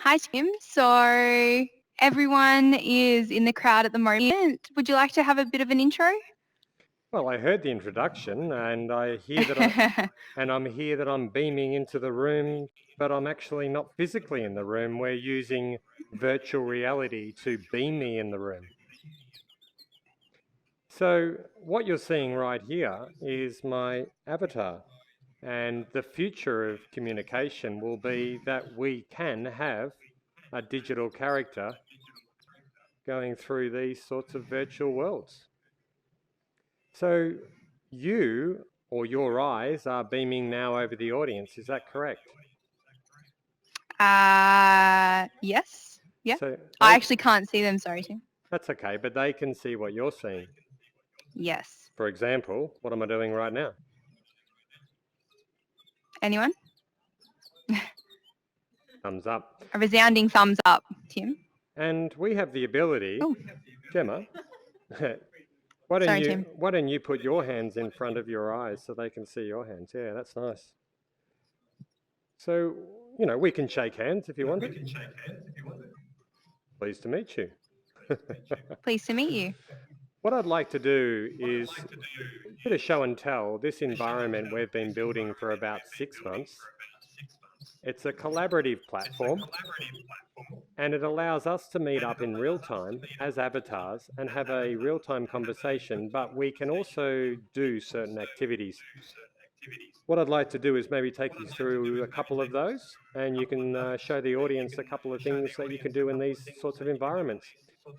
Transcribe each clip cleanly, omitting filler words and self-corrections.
Hi, Tim. So everyone is in the crowd at the moment. Would you like to have a bit of an intro? Well, I heard the introduction, and I hear that I'm here that I'm beaming into the room, but I'm actually not physically in the room. We're using virtual reality to beam me in the room. So what you're seeing right here is my avatar, and the future of communication will be that we can have a digital character going through these sorts of virtual worlds. So you or your eyes are beaming now over the audience. Is that correct? Yes. Yeah. So I actually can't see them. Sorry, Tim. that's okay, but they can see what you're seeing. Yes. For example, what am I doing right now? Anyone? Thumbs up. A resounding thumbs up, Tim. And we have the ability, Oh, Gemma, sorry, Tim. why don't you put your hands in front of your eyes so they can see your hands? Yeah, that's nice. So, we can shake hands if you want. Pleased to meet you. Pleased to meet you. What I'd like to do is a bit of show and tell. This environment we've been building for about 6 months. It's a collaborative platform, and it allows us to meet up in real time as avatars and have a real-time conversation, but we can also do certain activities. What I'd like to do is maybe take you through a couple of those, and you can show the audience a couple of things that you can do in these sorts of environments.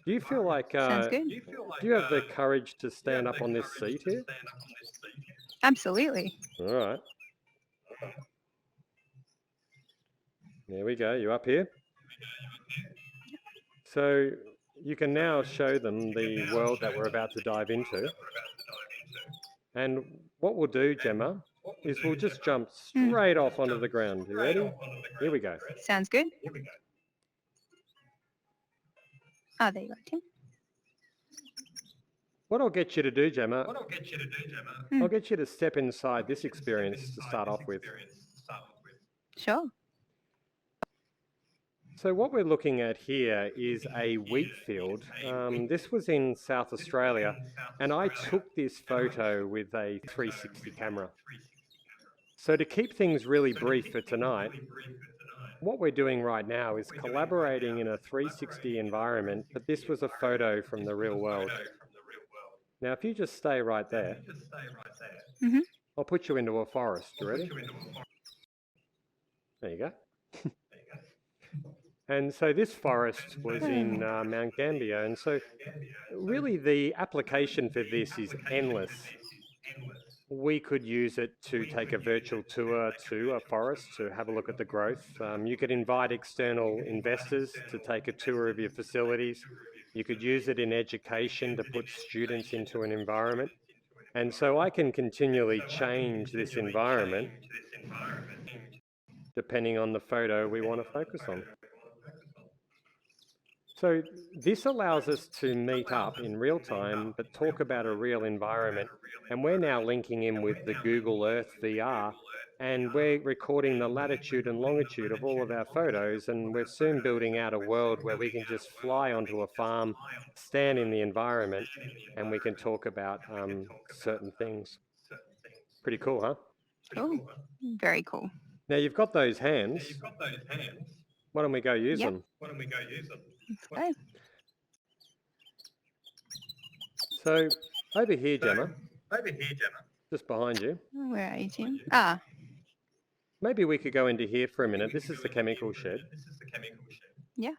Do you feel like, Sounds good. do you have the courage to stand up on this seat here? Absolutely. All right. There we go, you're up here. So you can now show them the world that we're about to dive into. And what we'll do, Gemma, is we'll just jump straight off onto the ground. You ready? Here we go. Sounds good. Oh, there you go, Tim. What I'll get you to do, Gemma, I'll get you to step inside this experience to start off with. Sure. So what we're looking at here is a wheat field. This was in South Australia, and I took this photo with a 360 camera. So to keep things really brief for tonight, what we're doing right now is collaborating in a 360 environment, but this was a photo from the real world. Now, if you just stay right there, I'll put you into a forest. You ready? There you go. And so this forest was in Mount Gambier. And so really the application for this is endless. We could use it to take a virtual tour to a forest to have a look at the growth. You could invite external investors to take a tour of your facilities. You could use it in education to put students into an environment. And so I can continually change this environment depending on the photo we want to focus on. So this allows us to meet up in real time, but talk about a real environment. And we're now linking in with the Google Earth VR, and we're recording the latitude and longitude of all of our photos. And we're soon building out a world where we can just fly onto a farm, stand in the environment, and we can talk about certain things. Pretty cool, huh? Oh, very cool. Now you've got those hands. Why don't we go use them? Let's go. So over here, Gemma, just behind you. Where are you, Tim? Maybe we could go into here for a minute. This is the chemical shed. Yeah.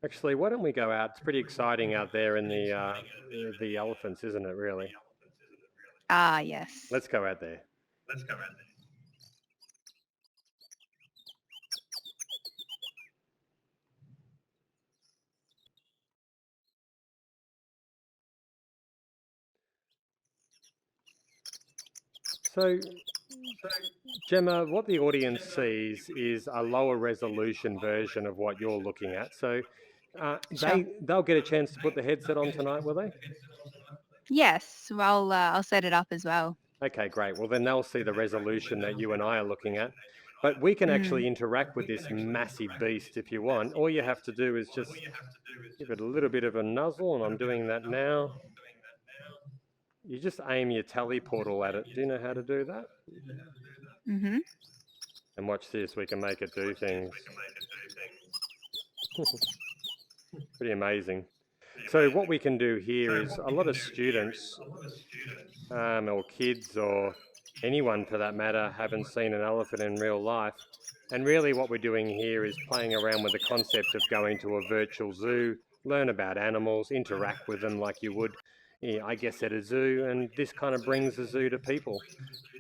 Actually, why don't we go out? It's pretty exciting out there in the elephants, isn't it, really? Yes. Let's go out there. So, Gemma, what the audience sees is a lower resolution version of what you're looking at. So they'll get a chance to put the headset on tonight, will they? Yes. Well, I'll set it up as well. Okay, great. Well, then they'll see the resolution that you and I are looking at. But we can actually interact with this massive beast if you want. All you have to do is just give it a little bit of a nuzzle, and I'm doing that now. You just aim your teleportal at it. Do you know how to do that? Mm-hmm. And watch this, we can make it do things. Pretty amazing. So what we can do here is a lot of students or kids or anyone for that matter haven't seen an elephant in real life. And really what we're doing here is playing around with the concept of going to a virtual zoo, learn about animals, interact with them like you would, I guess, at a zoo. And this kind of brings the zoo to people.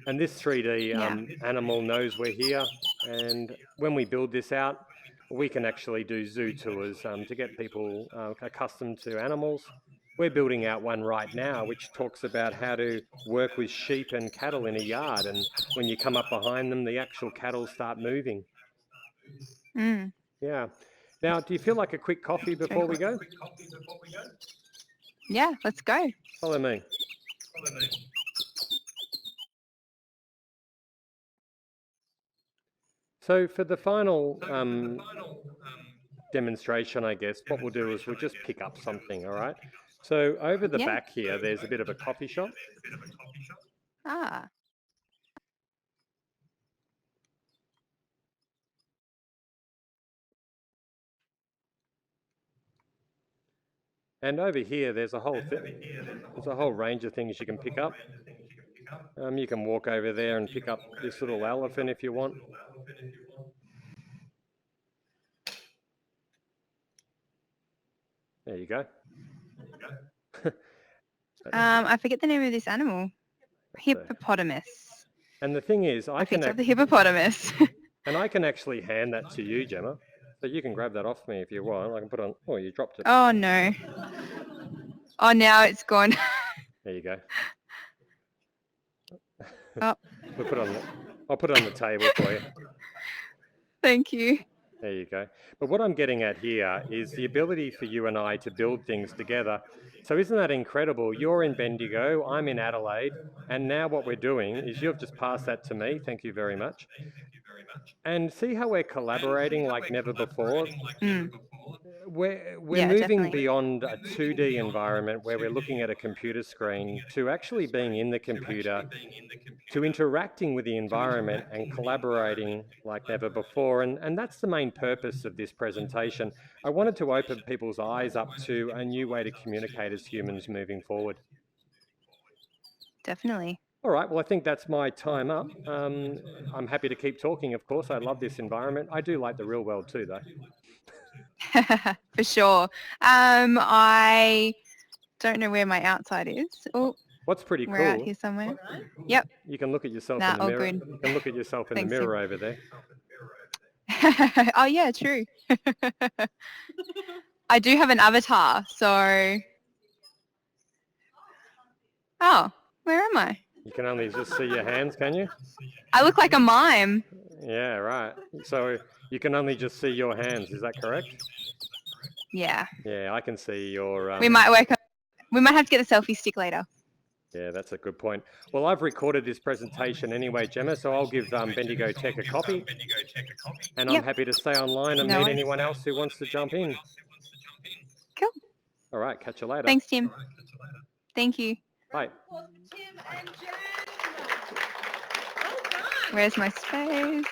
And this 3D animal knows we're here. And when we build this out, we can actually do zoo tours to get people accustomed to animals. We're building out one right now, which talks about how to work with sheep and cattle in a yard. And when you come up behind them, the actual cattle start moving. Yeah. Now, do you feel like a quick coffee before we go? Yeah, let's go. Follow me. So for the final demonstration, I guess, what we'll do is we'll just pick up something, all right? So over the back here, there's a bit of a coffee shop. Ah. And over here, there's a whole range of things you can pick up. You can walk over there and pick up this little elephant if you want. There you go. I forget the name of this animal. Hippopotamus. And the thing is, I picked up the hippopotamus. And I can actually hand that to you, Gemma. So you can grab that off me if you want. I can put on. Oh, you dropped it. Oh no. Oh, now it's gone. There you go. Oh. I'll put it on the table for you. Thank you. There you go. But what I'm getting at here is the ability for you and I to build things together. So isn't that incredible? You're in Bendigo, I'm in Adelaide, and now what we're doing is you've just passed that to me. Thank you very much. And see how we're collaborating like never before? We're moving definitely. beyond a 2D environment where we're looking at a computer screen to actually being in the computer, to interacting with the environment and collaborating like never before. And that's the main purpose of this presentation. I wanted to open people's eyes up to a new way to communicate as humans moving forward. Definitely. All right, well, I think that's my time up. I'm happy to keep talking, of course. I love this environment. I do like the real world too, though. For sure. I don't know where my outside is. Oh, what's pretty cool. We're out here somewhere. Yep. You can look at yourself in the mirror. Good. You can look at yourself in the mirror over there. Oh yeah, true. I do have an avatar, so. Oh, where am I? You can only just see your hands, can you? I look like a mime. Yeah, right. So you can only just see your hands. Is that correct? Yeah. Yeah, I can see your. We might have to get a selfie stick later. Yeah, that's a good point. Well, I've recorded this presentation anyway, Gemma, so I'll give Bendigo Tech a copy. And I'm happy to stay online and meet anyone else who wants to jump in. Cool. All right, catch you later. Thanks, Tim. Thank you. Bye. Where's my space?